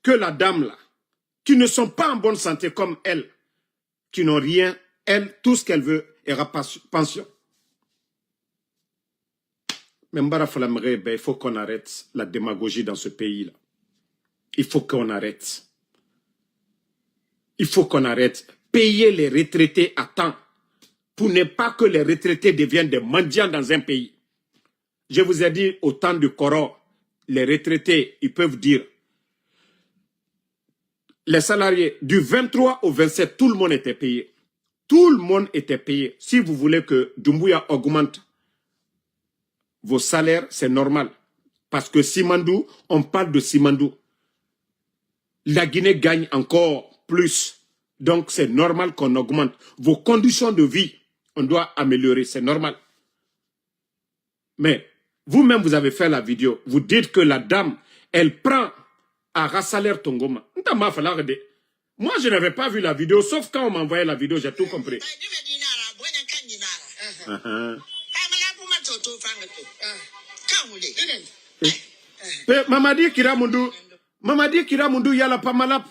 que la dame là, qui ne sont pas en bonne santé comme elle, qui n'ont rien, elle, tout ce qu'elle veut est pension. Mais il faut qu'on arrête la démagogie dans ce pays-là. Il faut qu'on arrête. Il faut qu'on arrête. Payer les retraités à temps pour ne pas que les retraités deviennent des mendiants dans un pays. Je vous ai dit au temps du Coran, les retraités, ils peuvent dire, les salariés, du 23 au 27, tout le monde était payé. Tout le monde était payé. Si vous voulez que Doumbouya augmente vos salaires, c'est normal. Parce que Simandou, on parle de Simandou. La Guinée gagne encore plus. Donc, c'est normal qu'on augmente. Vos conditions de vie, on doit améliorer. C'est normal. Mais, vous-même, vous avez fait la vidéo. Vous dites que la dame, elle prend à Rassalaire Tongoma. Moi, je n'avais pas vu la vidéo, sauf quand on m'a envoyé la vidéo, j'ai tout compris. Mamadi Kiramundu yala pamalap.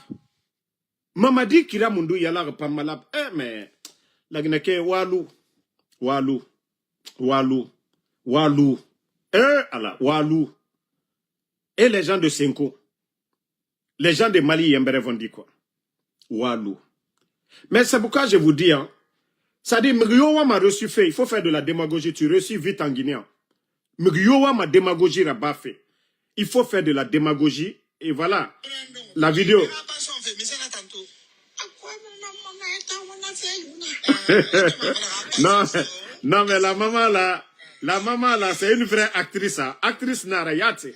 Mamadi Kiramundu yala pamalap. Mais la Guinée Walou. Walou. Et les gens de Senko. Les gens de Mali Yembere vont dire quoi? Walou. Mais c'est pourquoi je vous dis, hein, ça dit, Mriowa m'a reçu fait, il faut faire de la démagogie, tu reçus vite en Guinée. Mriowa m'a démagogie là-bas fait. Il faut faire de la démagogie, et voilà, la vidéo. non, mais la maman là, c'est une vraie actrice, hein. Actrice Narayate.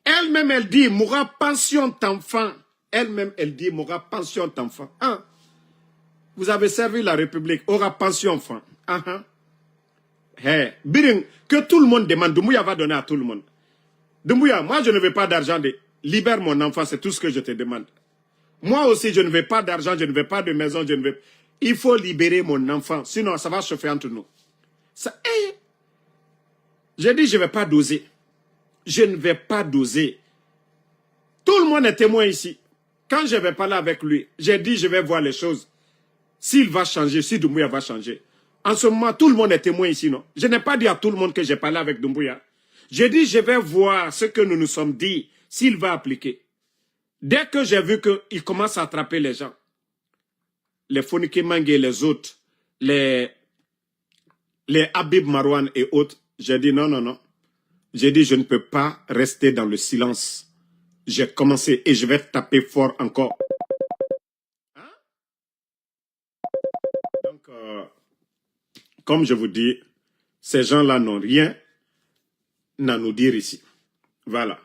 Elle-même, elle dit, mourra pension d'enfant. Elle-même, elle dit, mourra pension d'enfant. Vous avez servi la République, aura pension enfant. Hey, que tout le monde demande, Doumbouya va donner à tout le monde. Doumbouya, moi je ne veux pas d'argent, libère mon enfant, c'est tout ce que je te demande. Moi aussi, je ne veux pas d'argent, je ne veux pas de maison, je ne veux... Il faut libérer mon enfant, sinon ça va chauffer entre nous. J'ai dit, je ne vais pas doser. Je ne vais pas doser. Tout le monde est témoin ici. Quand je vais parler avec lui, j'ai dit, je vais voir les choses. S'il va changer, si Doumbouya va changer. En ce moment, tout le monde est témoin ici, non? Je n'ai pas dit à tout le monde que j'ai parlé avec Doumbouya. J'ai dit, je vais voir ce que nous nous sommes dit, s'il va appliquer. Dès que j'ai vu qu'il commence à attraper les gens, les Fonike Mange et les autres, les Habib Marouane et autres, j'ai dit non. J'ai dit, je ne peux pas rester dans le silence. J'ai commencé et je vais taper fort encore. Donc, comme je vous dis, ces gens-là n'ont rien à nous dire ici. Voilà.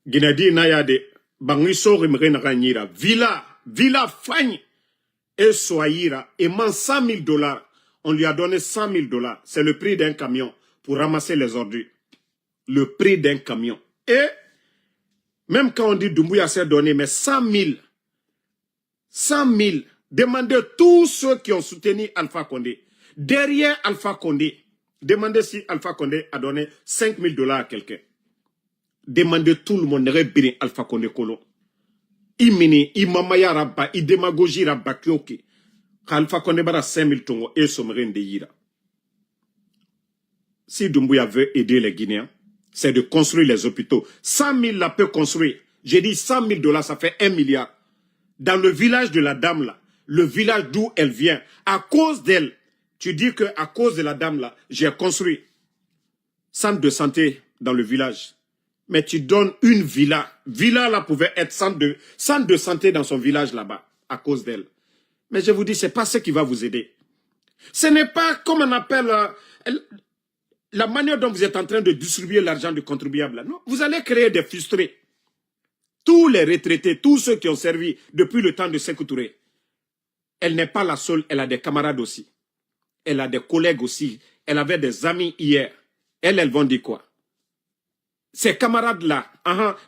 Guinadi Nayade, Bangiso Rimrenira, Villa Fagne et Soaïra, et man 100 000 $. On lui a donné 100 000 $. C'est le prix d'un camion pour ramasser les ordures. Le prix d'un camion. Et même quand on dit Doumbouya s'est donné, mais 100 000. 100 000. Demandez tous ceux qui ont soutenu Alpha Condé. Derrière Alpha Condé, demandez si Alpha Condé a donné 5 000 $ à quelqu'un. Demandez tout le monde, Alpha Condé Kolo. Imini, imamaya rabba, idemagogi rabba kyoki. Alpha Condé bara 5 000 tongo et sommerin de yira. Si Doumbouya veut aider les Guinéens, c'est de construire les hôpitaux. 100 000 la peut construire. J'ai dit 100 000 $, ça fait 1 milliard. Dans le village de la dame là, le village d'où elle vient, à cause d'elle, tu dis que à cause de la dame là, j'ai construit centre de santé dans le village. Mais tu donnes une villa. Villa là pouvait être centre de santé dans son village là-bas, à cause d'elle. Mais je vous dis, c'est pas ce qui va vous aider. Ce n'est pas comme on appelle la manière dont vous êtes en train de distribuer l'argent du contribuable. Non, vous allez créer des frustrés. Tous les retraités, tous ceux qui ont servi depuis le temps de Sékou Touré, elle n'est pas la seule, elle a des camarades aussi. Elle a des collègues aussi. Elle avait des amis hier. Elles vont dire quoi? Ces camarades-là,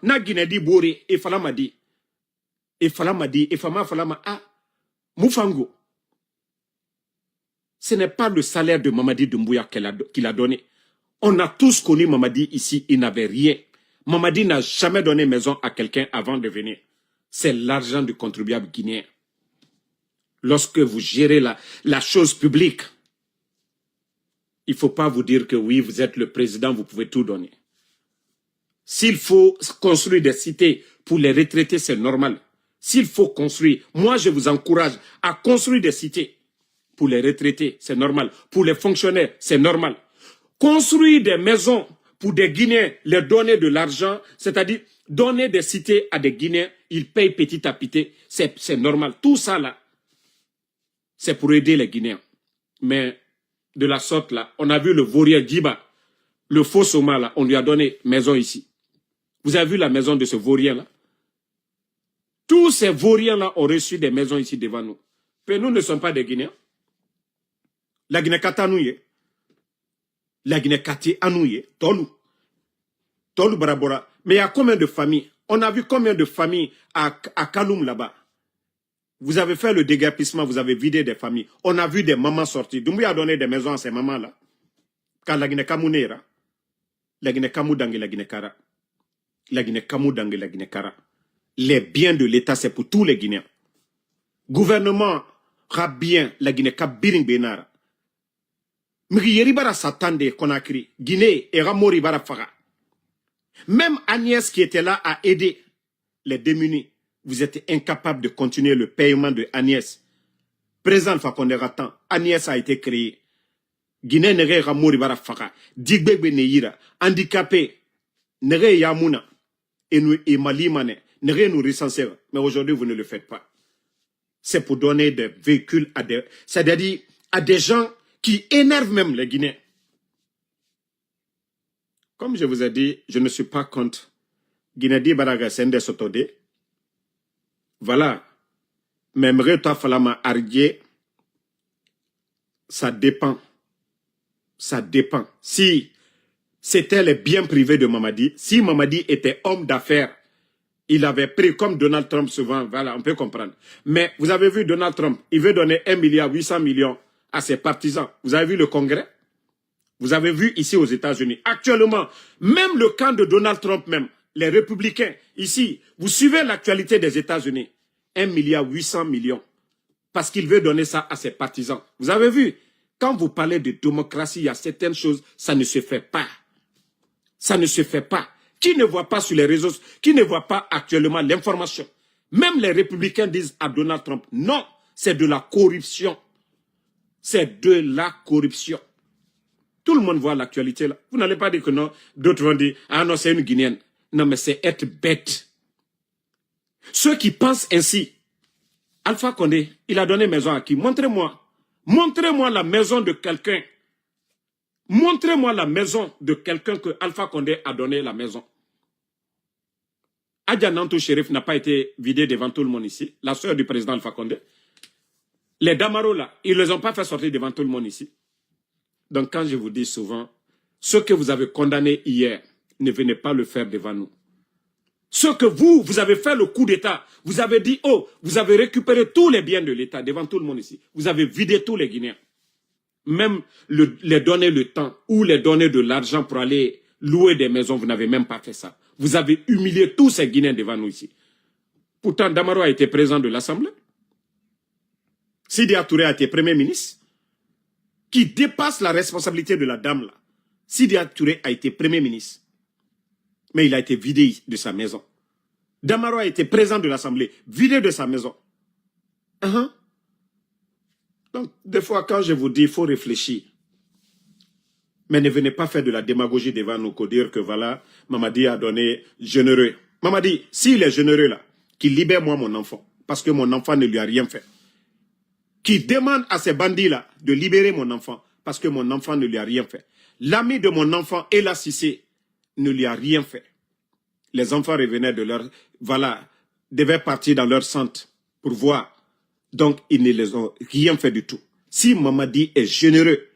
na Guinée Bori, et Falama dit, ah, Moufango, Ce n'est pas le salaire de Mamadi Doumbouya qu'il a donné. On a tous connu Mamadi ici, il n'avait rien. Mamadi n'a jamais donné maison à quelqu'un avant de venir. C'est l'argent du contribuable guinéen. Lorsque vous gérez la chose publique, il ne faut pas vous dire que oui, vous êtes le président, vous pouvez tout donner. S'il faut construire des cités pour les retraités, c'est normal. S'il faut construire, moi je vous encourage à construire des cités pour les retraités, c'est normal. Pour les fonctionnaires, c'est normal. Construire des maisons pour des Guinéens, leur donner de l'argent, c'est-à-dire donner des cités à des Guinéens, ils payent petit à petit, c'est normal. Tout ça là, c'est pour aider les Guinéens. Mais de la sorte là, on a vu le vaurien Djiba, le faux Soma là, on lui a donné maison ici. Vous avez vu la maison de ce vaurien là? Tous ces vauriens là ont reçu des maisons ici devant nous. Mais nous ne sommes pas des Guinéens. La Guinée Katanouye, la Guinée Kati Anouye, Tolou Barabora. Mais il y a combien de familles? On a vu combien de familles à Kaloum là-bas? Vous avez fait le déguerpissement, vous avez vidé des familles. On a vu des mamans sortir. Doumbouya a donné des maisons à ces mamans-là. Quand la Guinée Kamounera, la Guinée Kamoudangue, la Guinée Kara. La Guinée Kamoudangue, la Guinée Kara. Les biens de l'État, c'est pour tous les Guinéens. Gouvernement rabien, la Guinée Kabiring Benara. Mriyeri bara Satande Konakri, Guinée et Ramori bara Faga. Même Agnès qui était là à aider les démunis, vous êtes incapable de continuer le paiement de Agnès. Président Fakonde Ratan, Agnès a été créée. Guinée nere Ramori bara Faga, Digbegbe Neira, handicapé, nere Yamuna, et Malimane, nere nous recenser. Mais aujourd'hui, vous ne le faites pas. C'est pour donner des véhicules à des, c'est-à-dire à des gens qui énervent même les Guinéens. Comme je vous ai dit, je ne suis pas contre Guinée Baraga Sende Sotode. Voilà. Même Reta Falama Ardier, ça dépend. Ça dépend. Si c'était les biens privés de Mamadi, si Mamadi était homme d'affaires, il avait pris comme Donald Trump souvent, voilà, on peut comprendre. Mais vous avez vu Donald Trump, il veut donner 1,8 milliard à ses partisans. Vous avez vu le Congrès? Vous avez vu ici aux États-Unis. Actuellement, même le camp de Donald Trump même, les républicains, ici, vous suivez l'actualité des États-Unis. 1,8 milliard. Parce qu'il veut donner ça à ses partisans. Vous avez vu? Quand vous parlez de démocratie, il y a certaines choses, ça ne se fait pas. Ça ne se fait pas. Qui ne voit pas sur les réseaux, qui ne voit pas actuellement l'information? Même les républicains disent à Donald Trump, non, c'est de la corruption. C'est de la corruption. Tout le monde voit l'actualité là. Vous n'allez pas dire que non, d'autres vont dire, ah non, c'est une Guinéenne. Non, mais c'est être bête. Ceux qui pensent ainsi, Alpha Condé, il a donné maison à qui? Montrez-moi. Montrez-moi la maison de quelqu'un. Montrez-moi la maison de quelqu'un que Alpha Condé a donné la maison. Adja Nantou Chérif n'a pas été vidé devant tout le monde ici. La sœur du président Alpha Condé. Les Damaro là, ils ne les ont pas fait sortir devant tout le monde ici. Donc quand je vous dis souvent, ce que vous avez condamné hier, ne venez pas le faire devant nous. Ce que vous avez fait le coup d'État, vous avez dit, oh, vous avez récupéré tous les biens de l'État devant tout le monde ici. Vous avez vidé tous les Guinéens. Même les donner le temps ou les donner de l'argent pour aller louer des maisons, vous n'avez même pas fait ça. Vous avez humilié tous ces Guinéens devant nous ici. Pourtant, Damaro a été président de l'Assemblée. Sidi Touré a été Premier ministre. Qui dépasse la responsabilité de la dame là. Sidi Touré a été Premier ministre. Mais il a été vidé de sa maison. Damaro a été président de l'Assemblée, vidé de sa maison. Donc, des fois, quand je vous dis, il faut réfléchir. Mais ne venez pas faire de la démagogie devant nous, pour dire que voilà, Mamadi a donné généreux. Mamadi, s'il est généreux là, qu'il libère moi mon enfant, parce que mon enfant ne lui a rien fait. Qui demande à ces bandits-là de libérer mon enfant, parce que mon enfant ne lui a rien fait. L'ami de mon enfant, Ella Cissé, ne lui a rien fait. Les enfants revenaient de leur... Voilà, devaient partir dans leur centre pour voir. Donc, ils ne les ont rien fait du tout. Si Mamadi est généreux,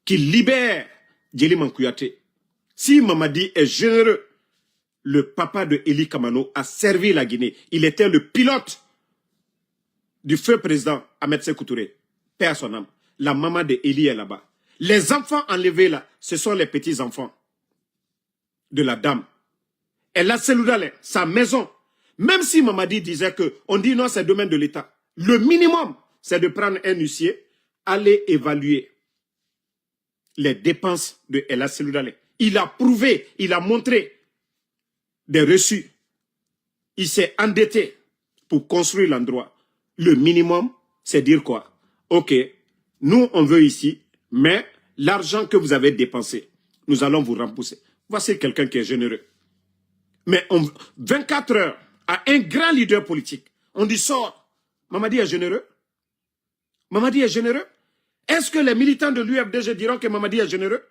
qu'il libère Djeli Mankouyaté. Si Mamadi est généreux, le papa de Eli Kamano a servi la Guinée. Il était le pilote du feu président Ahmed Sékou Touré. Paix à son âme. la maman de Eli est là-bas. Les enfants enlevés là, ce sont les petits-enfants de la dame. Elle a Seloudalé, sa maison. Même si Mamadi disait que, on dit non, c'est le domaine de l'État. Le minimum, c'est de prendre un huissier, aller évaluer les dépenses de Ella Seloudalé. Il a prouvé, il a montré des reçus. Il s'est endetté pour construire l'endroit. Le minimum, c'est dire quoi? Ok, nous, on veut ici, mais l'argent que vous avez dépensé, nous allons vous rembourser. Voici quelqu'un qui est généreux. Mais 24 heures à un grand leader politique, on dit sort. Mamadi est généreux? Mamadi est généreux? Est-ce que les militants de l'UFDG diront que Mamadi est généreux?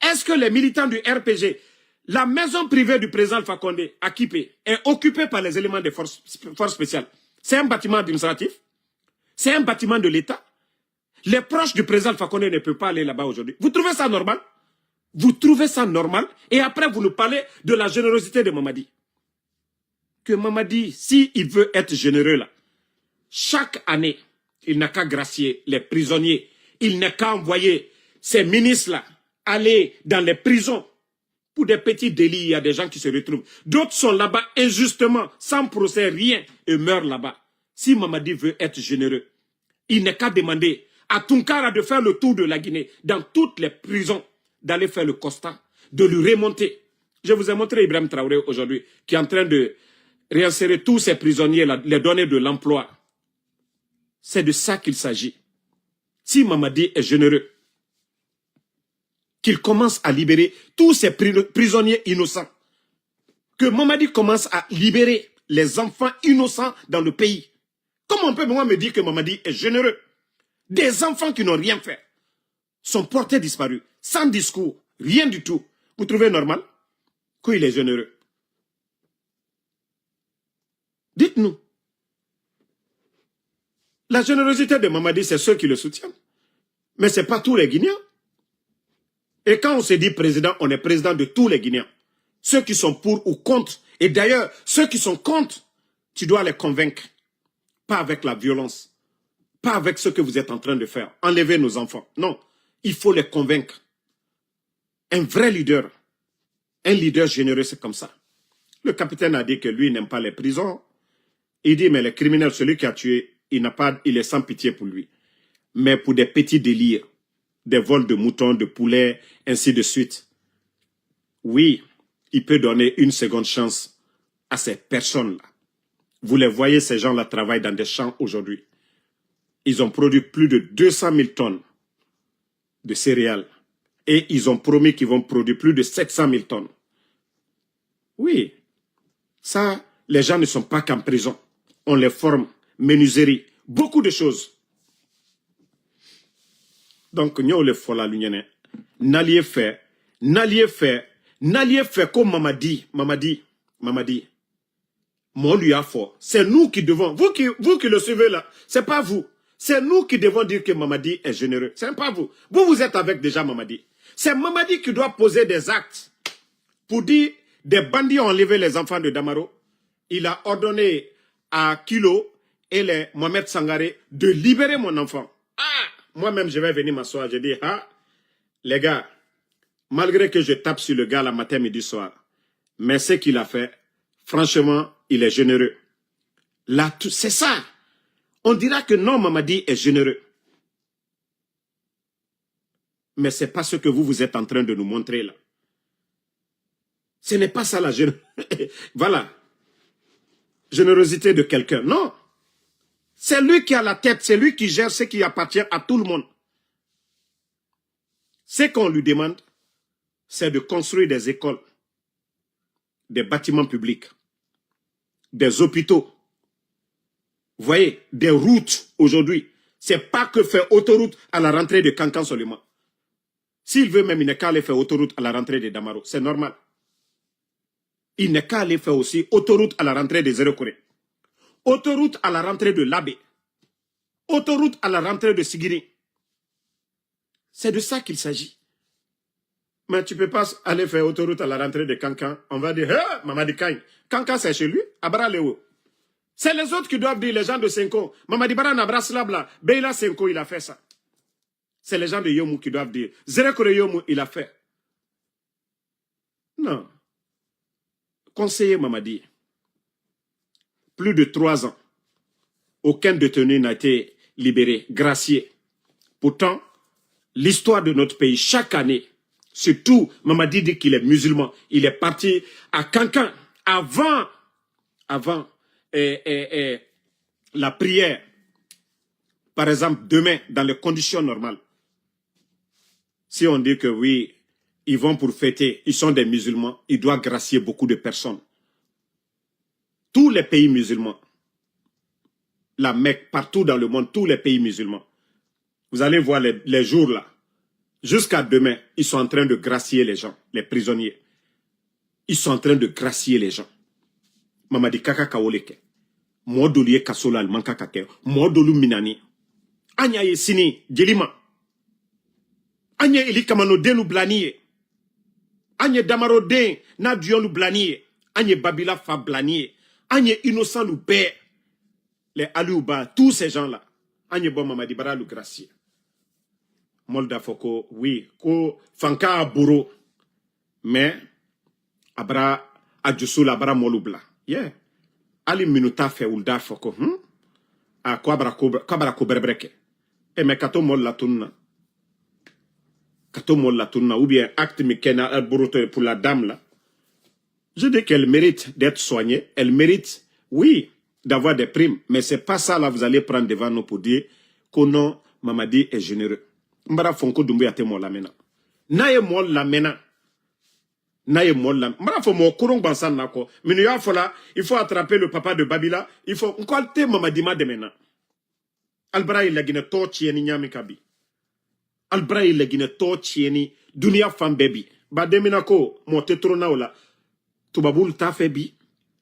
Est-ce que les militants du RPG, la maison privée du président Alpha Condé, à Kipé, est occupée par les éléments des forces spéciales? C'est un bâtiment administratif? C'est un bâtiment de l'État? Les proches du président Alpha Condé ne peuvent pas aller là-bas aujourd'hui. Vous trouvez ça normal? Vous trouvez ça normal? Et après, vous nous parlez de la générosité de Mamadi. Que Mamadi, s'il veut être généreux là, chaque année, il n'a qu'à gracier les prisonniers. Il n'a qu'à envoyer ces ministres-là aller dans les prisons. Pour des petits délits, il y a des gens qui se retrouvent. D'autres sont là-bas injustement, sans procès, rien, et meurent là-bas. Si Mamadi veut être généreux, il n'a qu'à demander à Tunkara de faire le tour de la Guinée, dans toutes les prisons, d'aller faire le constat, de lui remonter. Je vous ai montré Ibrahim Traoré aujourd'hui, qui est en train de réinsérer tous ces prisonniers-là, les donner de l'emploi. C'est de ça qu'il s'agit. Si Mamadi est généreux, qu'il commence à libérer tous ces prisonniers innocents, que Mamadi commence à libérer les enfants innocents dans le pays. Comment on peut me dire que Mamadi est généreux? Des enfants qui n'ont rien fait sont portés disparus, sans discours, rien du tout. Vous trouvez normal qu'il est généreux? Dites-nous. La générosité de Mamadi, c'est ceux qui le soutiennent. Mais ce n'est pas tous les Guinéens. Et quand on se dit président, on est président de tous les Guinéens. Ceux qui sont pour ou contre. Et d'ailleurs, ceux qui sont contre, tu dois les convaincre. Pas avec la violence. Pas avec ce que vous êtes en train de faire. Enlever nos enfants. Non. Il faut les convaincre. Un vrai leader. Un leader généreux, c'est comme ça. Le capitaine a dit que lui n'aime pas les prisons. Il dit, mais les criminels, celui qui a tué, il est sans pitié pour lui. Mais pour des petits délires, des vols de moutons, de poulets, ainsi de suite, oui, il peut donner une seconde chance à ces personnes-là. Vous les voyez, ces gens-là travaillent dans des champs aujourd'hui. Ils ont produit plus de 200 000 tonnes de céréales. Et ils ont promis qu'ils vont produire plus de 700 000 tonnes. Oui, ça, les gens ne sont pas qu'en prison. On les forme, menuiserie, beaucoup de choses. Donc, nous les faut la l'union. N'alliez faire comme Mamadi. Moi, lui a fort. C'est nous qui devons, vous qui le suivez là, c'est pas vous. C'est nous qui devons dire que Mamadi est généreux. C'est pas vous. Vous êtes avec déjà Mamadi. C'est Mamadi qui doit poser des actes pour dire des bandits ont enlevé les enfants de Damaro. Il a ordonné à Kilo et les Mohamed Sangaré de libérer mon enfant. Ah, moi-même, je vais venir m'asseoir. Je dis, ah, les gars, malgré que je tape sur le gars la matin, midi, soir, mais ce qu'il a fait, franchement, il est généreux. Là, c'est ça. On dira que non, Mamadi est généreux. Mais ce n'est pas ce que vous êtes en train de nous montrer là. Ce n'est pas ça la générosité. Voilà. Générosité de quelqu'un. Non. C'est lui qui a la tête. C'est lui qui gère ce qui appartient à tout le monde. Ce qu'on lui demande, c'est de construire des écoles, des bâtiments publics, des hôpitaux. Vous voyez, des routes aujourd'hui. Ce n'est pas que faire autoroute à la rentrée de Kankan seulement. S'il veut même, il n'est qu'à aller faire autoroute à la rentrée de Damaro. C'est normal. Il n'est qu'à aller faire aussi autoroute à la rentrée de Zéro-Corée. Autoroute à la rentrée de Labé. Autoroute à la rentrée de Sigiri. C'est de ça qu'il s'agit. Mais tu ne peux pas aller faire autoroute à la rentrée de Kankan. On va dire, hey, Mamadi Kagne. Kankan, c'est chez lui. Abra Léo. C'est les autres qui doivent dire, les gens de Senko. Mamadi Bara Nabra Slabla. Beila Senko, il a fait ça. C'est les gens de Yomou qui doivent dire. Zérekore Yomou, il a fait. Non. Conseiller Mamadi, plus de 3 ans, aucun détenu n'a été libéré, gracié. Pourtant, l'histoire de notre pays, chaque année, surtout, Mamadi dit qu'il est musulman. Il est parti à Cancan avant la prière. Par exemple, demain, dans les conditions normales. Si on dit que oui, ils vont pour fêter, ils sont des musulmans, il doit gracier beaucoup de personnes. Tous les pays musulmans, la Mecque, partout dans le monde, tous les pays musulmans, vous allez voir les jours là, jusqu'à demain, ils sont en train de gracier les gens, les prisonniers. Ils sont en train de gracier les gens. Mamadi kaka kawoleke. Modolu ye kasola almanka kake. Modolu minani. Anya ye sini, jelima. Anya eli kamano denu blaniye. Anya damaro den na dion lu blaniye. Anya babila fa blaniye. Anya innocent lu be. Les Alouba, tous ces gens-là. Anya bon Mamadi bara lu gracier. Molda foko, oui, ko fanka aburo. Mais, abra adjusula abra molubla. Yeah. Ali minuta fe ulda foko. A kwa bara koberbreke. E me kato mol la tunna. Kato mol la tunna. Ou bien acte mikena alburote pour la dame là. Je dis qu'elle mérite d'être soignée. Elle mérite, oui, d'avoir des primes. Mais c'est pas ça là, vous allez prendre devant nous pour dire que non, Mamadi est généreux. Mbara fonko dumbu yate mo la mena. Na ye mo la mena. Na ye mo la. Mbara fo mo kurung bansan nako. Minu ya fola, il faut attraper le papa de Babila. Il faut nkolte Mamadi ma de mena. Albra il gine to chieni nyami kabi. Albra il gine to chieni dunia fam baby. Ba demina ko mo tetrona ola. Tubabul ta fe bi.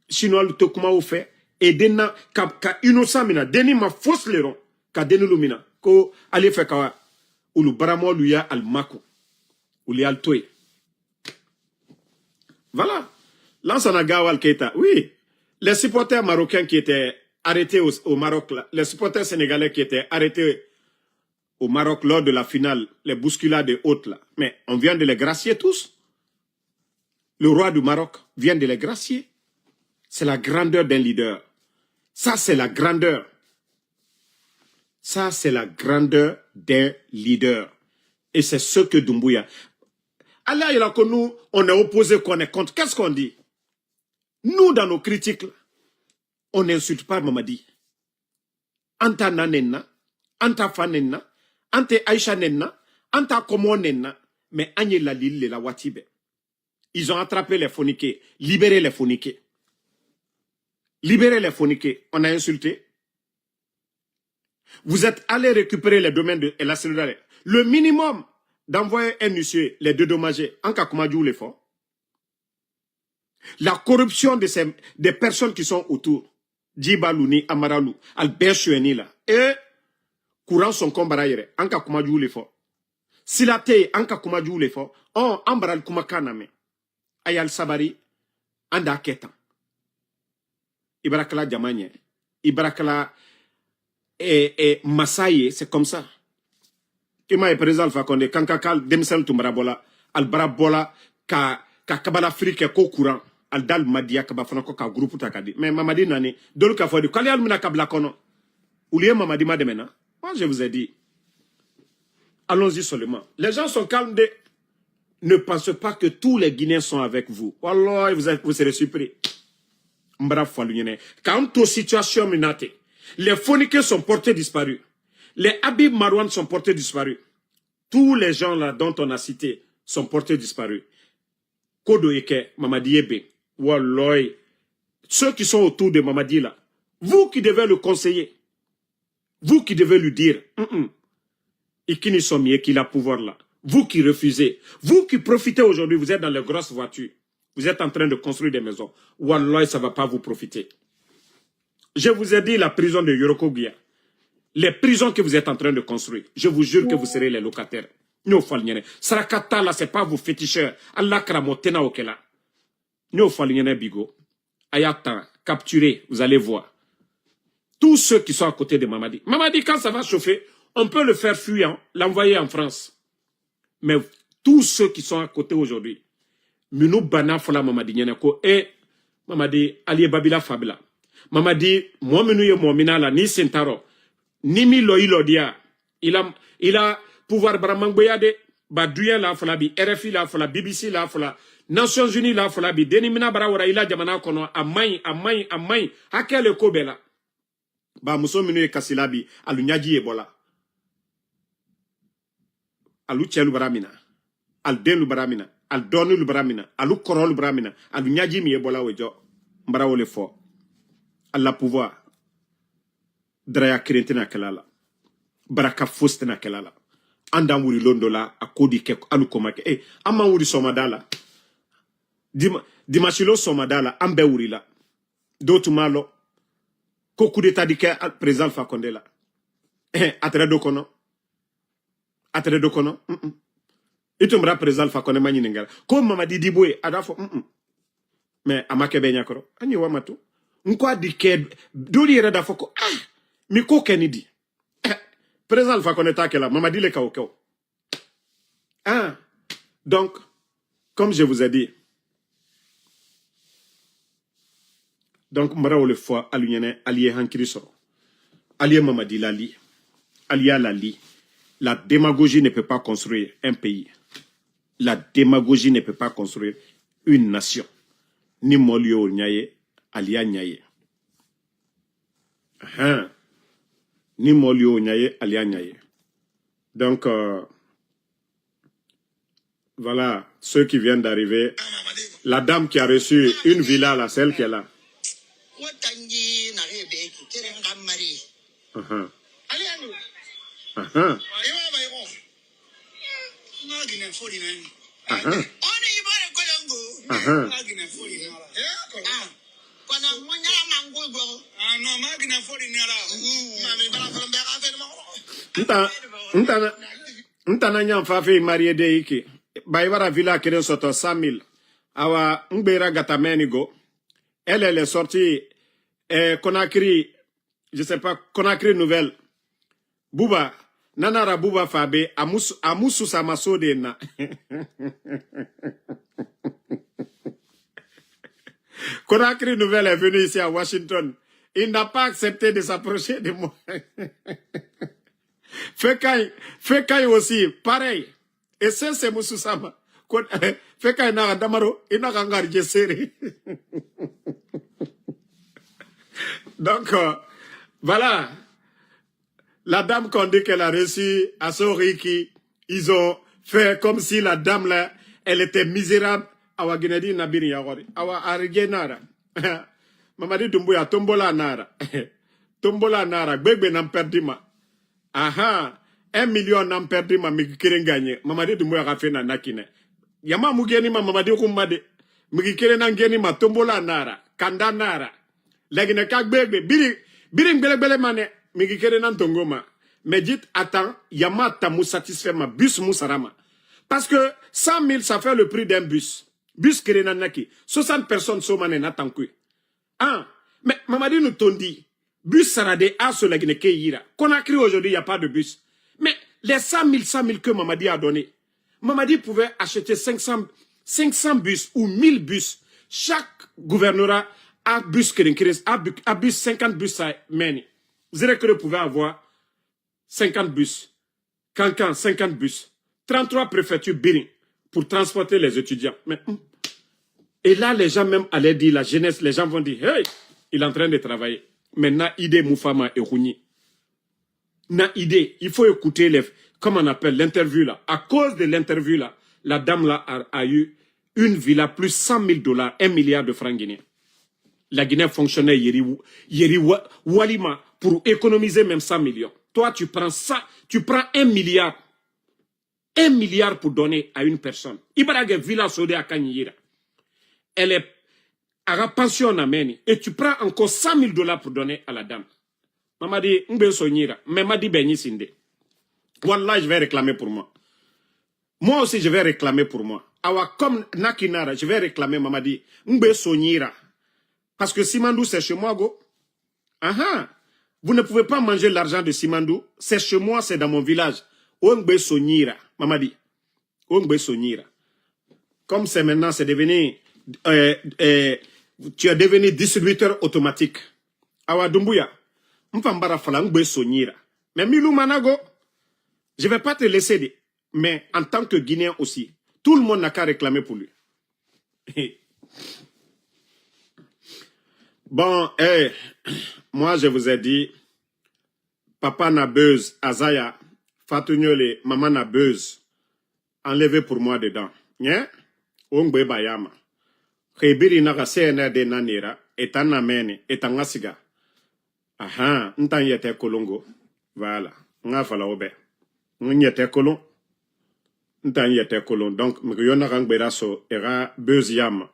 Chinois te kuma ou fait. Et dena ka innocent mina. Deni ma fausse leron. Ka deni lumina. Ko ali fe kawa. Ou le baramo lui a al mako. Ou lui a al toy. Voilà. Lansana Gawal Keita. Oui. Les supporters marocains qui étaient arrêtés au Maroc, là, les supporters sénégalais qui étaient arrêtés au Maroc lors de la finale, les bousculades et autres là. Mais on vient de les gracier tous. Le roi du Maroc vient de les gracier. C'est la grandeur d'un leader. Ça, c'est la grandeur. Ça, c'est la grandeur d'un leader. Et c'est ce que Doumbouya. Allah, il a que nous, on est opposé, qu'on est contre. Qu'est-ce qu'on dit? Nous, dans nos critiques, on n'insulte pas Mamadi. Anta nanenna, anta fanenna, anta Aïcha nenna, anta komo nenna, mais Agne la lille la watibe. Ils ont attrapé les phoniqués, libéré les phoniqués. Libéré les phoniqués. On a insulté. Vous êtes allé récupérer les domaines de la cellule. Le minimum d'envoyer un huissier, les dédommager, en cas comme l'effort. La corruption des personnes qui sont autour. Djibalouni, Amaralou, Albert Choueni là. Et courant son combat en cas comme l'effort. Si la taille, en cas comme l'effort, on embaral kumakaname. Ayal Sabari, anda ketan. Ibarakala Diamanye. Ibarakala et Massaye, c'est comme ça. Kima est président Alpha Condé, Kankakal, Demsel Tumbrabola, Albarabola, Ka Kabala Afrique, Ko courant, Aldal Madia, Kabafonako, Ka groupe Takadi. Mais Mamadi Nani, Dol Kafodi, Kalial Mina Kablakono, Oulié Mamadi Mademena. Moi, je vous ai dit, allons-y seulement. Les gens sont calmes de. Ne pensez pas que tous les Guinéens sont avec vous. Wallah, vous serez surpris. Quant aux situations menacées, les phoniqués sont portés disparus. Les Habib Marouane sont portés disparus. Tous les gens là dont on a cité sont portés disparus. Kodo Eke, Mamadi Ebe, Walloy, ceux qui sont autour de Mamadi là, vous qui devez le conseiller, vous qui devez lui dire, et qui ne sont mieux qu'il a pouvoir là, vous qui refusez, vous qui profitez aujourd'hui, vous êtes dans les grosses voitures, vous êtes en train de construire des maisons, Walloy, ça ne va pas vous profiter. Je vous ai dit la prison de Yorokogia. Les prisons que vous êtes en train de construire, je vous jure que vous serez les locataires. Nous fallions. Sarakata là, c'est pas vos féticheurs. Allah kramotena okela. Nous fallions bigo. Ayata, capturé, vous allez voir. Tous ceux qui sont à côté de Mamadi. Mamadi, quand ça va chauffer, On peut le faire fuir, hein, l'envoyer en France. Mais tous ceux qui sont à côté aujourd'hui, Minu Bana Fola Mamadi Nyanako et Mamadi Ali Babila Fabila. Mamadi, moi Minu Ye Mominala, ni Sentaro, ni Milo Ilodia. Il a pouvoir Bramangboyade, Badouya la Folabi, RFI la Fola, BBC la Fola, Nations Unies la Folabi, Denimina Barawara Ila Jamana Kono, Amay, Hakele Kobela. Ba Muso Minu Ye Kasilabi, Alunyadi Ebola. Alu Tchelu Baramina, Al Den Baramina, Al Donu Baramina, Alu Korol Baramina, Alu Nyadi Mi Ebola Wejo, Mbarao le fort. Allah pouvoir. Draya Kirentina Kelala. Baraka Fostina Kelala. Andan wuri londola, a kodi ke alu komake. Ama wuri somadala. Dimashilo somadala, ambe wuri la. Dotu malo. Koku de tadike président Fakondela. Atre dokono. Atre dokono. Itumra président Fakonde Maninengala. Ko Mamadi Diboué, adafo. Mais amake benyakoro. Anyi wamatu. Nkwa dike. Dori yere dafo ko. Miko Kennedy. Président Alpha Koneta Kela, Mamadi le Kaokeo. Donc, comme je vous ai dit, donc, Mbarao le foi, Aluniene, allié Hankirisoro, allié Mamadi Lali, allié Lali. La démagogie ne peut pas construire un pays. La démagogie ne peut pas construire une nation. Ni Molio Nyaye, allié Nyaye. Ni Molio Nyaye, alia Nyaye. Donc, voilà, ceux qui viennent d'arriver. La dame qui a reçu une villa, là, celle qui est là. Ntana nyam fafe marié de iki. Baïwara villa keren soto 100 000. Awa Mbera Gatamenigo. Elle est sortie Conakry, je sais pas, Conakry Nouvelle. Bouba, Nanara Bouba Fabe, Amoussou Samasode na. Conakry Nouvelle est venu ici à Washington. Il n'a pas accepté de s'approcher de moi. Fekay aussi, pareil. Et c'est Moussou Sama. Fekay na Damaro, il n'a qu'à serré. Donc, voilà. La dame qu'on dit qu'elle a reçu à Soriki, ils ont fait comme si la dame là, elle était misérable. Awa Ginedi Nabiri Yagori. Awa Arige Nara. Mamadi Dumbuya, Tombola Nara. Tombola Nara, Bebe n'en perdima. 1 million n'en perdima, Mikiren gagné. Mamadi Dumbuya a fait na nakine. Yama Mugeni ma Mamadi Kumade. Mikiren n'angeni ma Tombola Nara. Kanda Nara. Lagine kak Bebe. Biring Bele Mane. Mikiren n'antongoma. Mais dites, attends, Yama Tamou satisfait ma bus Moussarama. Parce que 100 000, ça fait le prix d'un bus. Bus Kerenanaki. 60 personnes sont manées n'attendent. Mais Mamadi nous t'ont dit, bus Sarade a sur la Guinée-Kéira. Conakry aujourd'hui, il n'y a pas de bus. Mais les 100 000 que Mamadi a donné, Mamadi pouvait acheter 500 bus ou 1000 bus. Chaque gouvernorat a bus Kerenkiris, a bus 50 bus à Meni. Zérekere pouvait avoir 50 bus. Cancan, 50 bus. 33 préfectures Birin pour transporter les étudiants. Mais, et là, les gens même allaient dire, la jeunesse, les gens vont dire, hey, il est en train de travailler. Maintenant, idée Moufama et Rouni. Na idée, il faut écouter comment on appelle l'interview là. À cause de l'interview là, la dame là a eu une villa plus 100 000 $, 1 milliard de francs guinéens. La Guinée fonctionnait Yeri Walima pour économiser même 100 millions. Toi, tu prends ça, tu prends 1 milliard. 1 milliard pour donner à une personne. Ibarage Villa Sode à Kanyira. Elle est à la pension à Meni. Et tu prends encore 100 000 $ pour donner à la dame. Maman dit, Mbe Sonyira. Mais m'a dit, Benny Sinde. Wallah, je vais réclamer pour moi. Moi aussi, je vais réclamer pour moi. Awa, comme Nakinara, je vais réclamer, maman dit, Mbe Sonyira. Parce que Simandou, c'est chez moi, go. Vous ne pouvez pas manger l'argent de Simandou. C'est chez moi, c'est dans mon village. Ongbe Sonira, Mamadi. Ongbe Sonira. Comme c'est maintenant, c'est devenu... tu es devenu distributeur automatique. Awa Dumbuya. Mfambara fala Ongbe Sonira. Mais Milou Manago, je ne vais pas te laisser dire. Mais en tant que Guinéen aussi, tout le monde n'a qu'à réclamer pour lui. Bon, moi je vous ai dit, papa Nabeuse, Azaya, Fatunyole, maman Nabeuse, enlevez pour moi dedans. Nye? Ongbe Bayama. Khebiri naga CNRD nanira, etan amene, etan ngasiga. Aha, ntan yete kolongo. Voilà. Nga fala obe. Nyete kolon. Ntan yete kolon. Donc, mriyona rangbera so, era Beuse yama.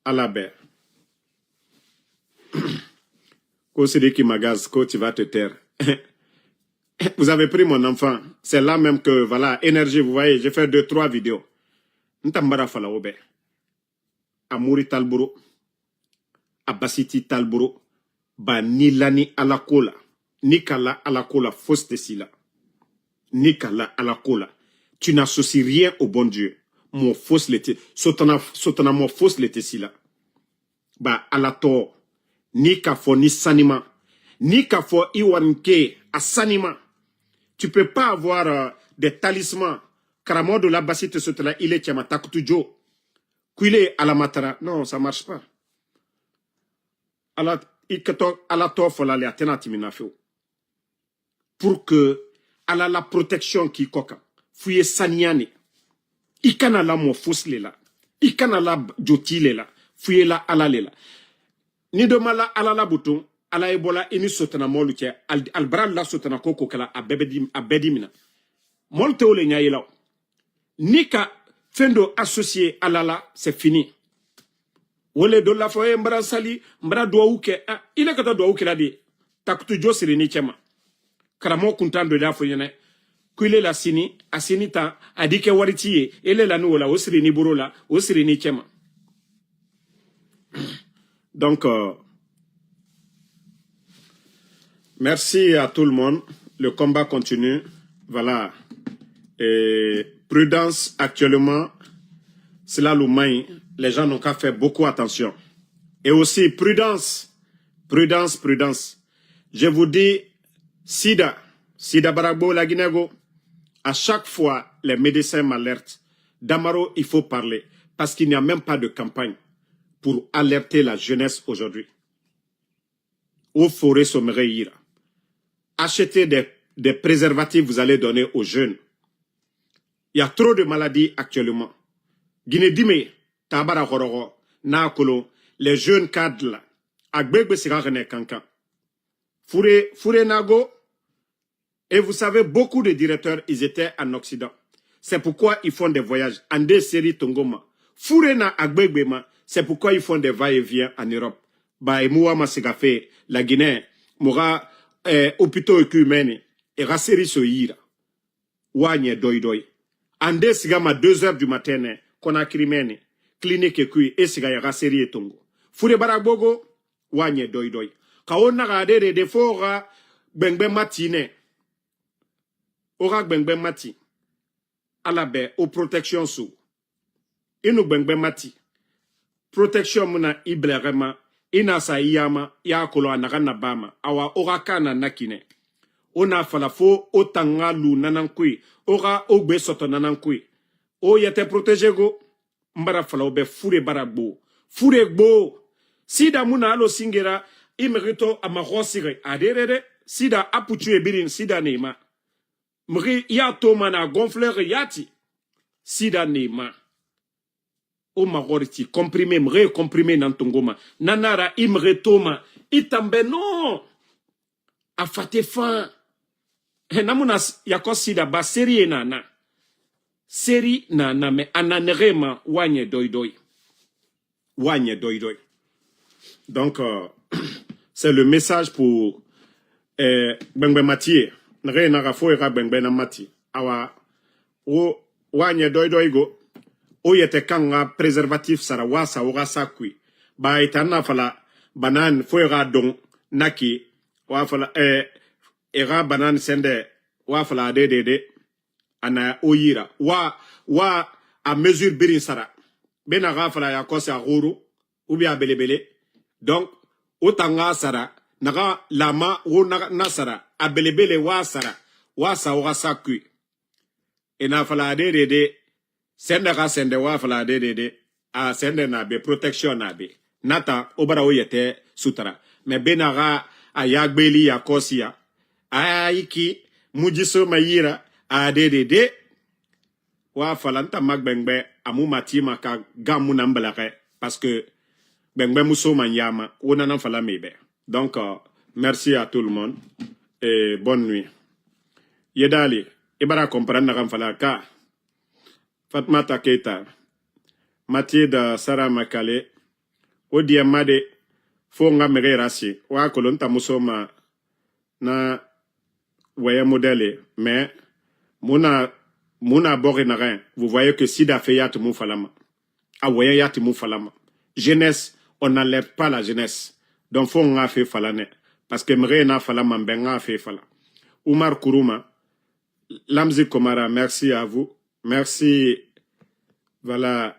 À la baie. Qui m'agace, tu vas te taire. Vous avez pris mon enfant. C'est là même que, voilà, énergie, vous voyez, j'ai fait 2-3 vidéos. Ntambara fala obe. Amouri talburo. Abasiti talburo. Ba nilani alakola. Nikala alakola fausse tesila. Nikala alakola. Tu n'associes rien au bon Dieu. Mon fausse l'été. Sotana mon fausse l'été si là. Bah, à la tort. Ni kafo ni sanima. Ni kafo iwanke à sanima. Tu peux pas avoir des talismans. Karamo de la basite sotana il est tiama takutujo. Kuile à la matara. Non, ça marche pas. À la tort fola le atena timinafeo. Pour que, à la protection qui koka. Fouye saniane. Ikana la mo foslela. Ikana la jotilela. Fuyela ala lela. Ni domala ala la bouton. Ala ebola ini sotana molu ke. Albra la sotana koko kala abedimina. Molte ole nyayela. Nika fendo associé ala la, c'est fini. Wole do la foye mbra sali. Mbra doa uke. Il est kata doa uke la di. Takutu jo siri ni chema. Karamo kuntando da foyene. Kuile la sini, asini ta, adike waritiye, ele la nou la, osiri ni buro la, osiri ni chema. Donc, merci à tout le monde. Le combat continue. Voilà. Et prudence actuellement, c'est là l'oumain. Les gens n'ont qu'à faire beaucoup attention. Et aussi, prudence. Prudence, prudence. Je vous dis, Sida Baragbo, la Guinégo. À chaque fois, les médecins m'alertent. Damaro, il faut parler. Parce qu'il n'y a même pas de campagne pour alerter la jeunesse aujourd'hui. Au forêt sommereira. Achetez des préservatifs, vous allez donner aux jeunes. Il y a trop de maladies actuellement. Guinée Dime, Tabara Hororo, Naakolo, les jeunes cadres là. Agbegbe Sirarene Kankan. Fouré Nago. Et vous savez, beaucoup de directeurs, ils étaient en Occident. C'est pourquoi ils font des voyages. En des séries Tongoma. Fourena Agbegbema, c'est pourquoi ils font des va-et-vient en Europe. Bah, et moi, Masegafe, la Guinée, Moura, hôpitaux écumènes, et Rasseri Soïra. Ouanye Doidoy. En des sigama 2 heures du matin, qu'on a crimène, clinique et cuit, et sigaya Rasseri et Tongo. Fouré Barabogo, Ouanye Doidoy. Kaona Rade de Defora, Bengbe Matine. Ora Bengbe Mati. Alabe, aux protections sous. Inu Bengbe Mati. Protection muna iblerema. Ina sa iyama, ya kolo anagana bama. Awa ora kana nakine. Ona falafo, otanga lu nanankui. Ora ogbe soto nanankui. O yete protege go. Mbara fala obe fure baragbo. Fure gbo. Sida muna alo singera. Imerito amarosire. Aderere. Sida aputu ebirin sida neima. Mri ya toma na gonfleur yati. Sida nema. O magoriti. Comprimé, mre comprimé nantongoma. Nanara imre toma. Itambe non. Afate fan. Namuna yako sida ba seri nana. Seri nana me ananerema wanye doidoi. Wanye doidoi. Donc, c'est le message pour Bengbe Matié. Nre na rafo era Bengbe na Mati. Awa o wanye doidoigo. O yete kanga préservatif sara wasa ora sakui. Ba itana fala banan foira don naki wafala era banan sende wafala de ana oyira wa a mesure birin sara bena gafala ya kosa guru ubi a belebele donc otanga sara naga lama wo na sara a belebele wa sara wa sa wa sakui ena fala de sende ga sende wa fala de a sende na be protection na be nata obara oyete sutara me benaga ayagbeli ya kosia ayiki mujiso mayira a de wa falanta magbengbe amu matima ka gamu nambalake parce que bengbe muso manyama ona nan fala mebe donc merci à tout le monde et bonne nuit yedali ibara comprendre na fala ka Fatmata Keita Mathilde Sarah Makale Odia Made Fonga Mere Rassi Wa Kolonta Musoma na Waya modèle mais Mouna Borenarin vous voyez que Sida fait yat moufalama a Waya yat moufalama jeunesse on n'alerte pas la jeunesse donc Fonga fait falane parce que Mere na falama benga fait fala Oumar Kourouma Lamzi Komara merci à vous merci voilà.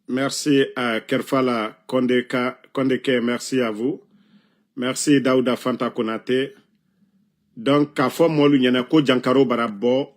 Merci à Kerfala Kondeke, merci à vous. Merci Daouda Fanta Konate. Donc, Kafo Molu Nyanako Jankaro Barabo,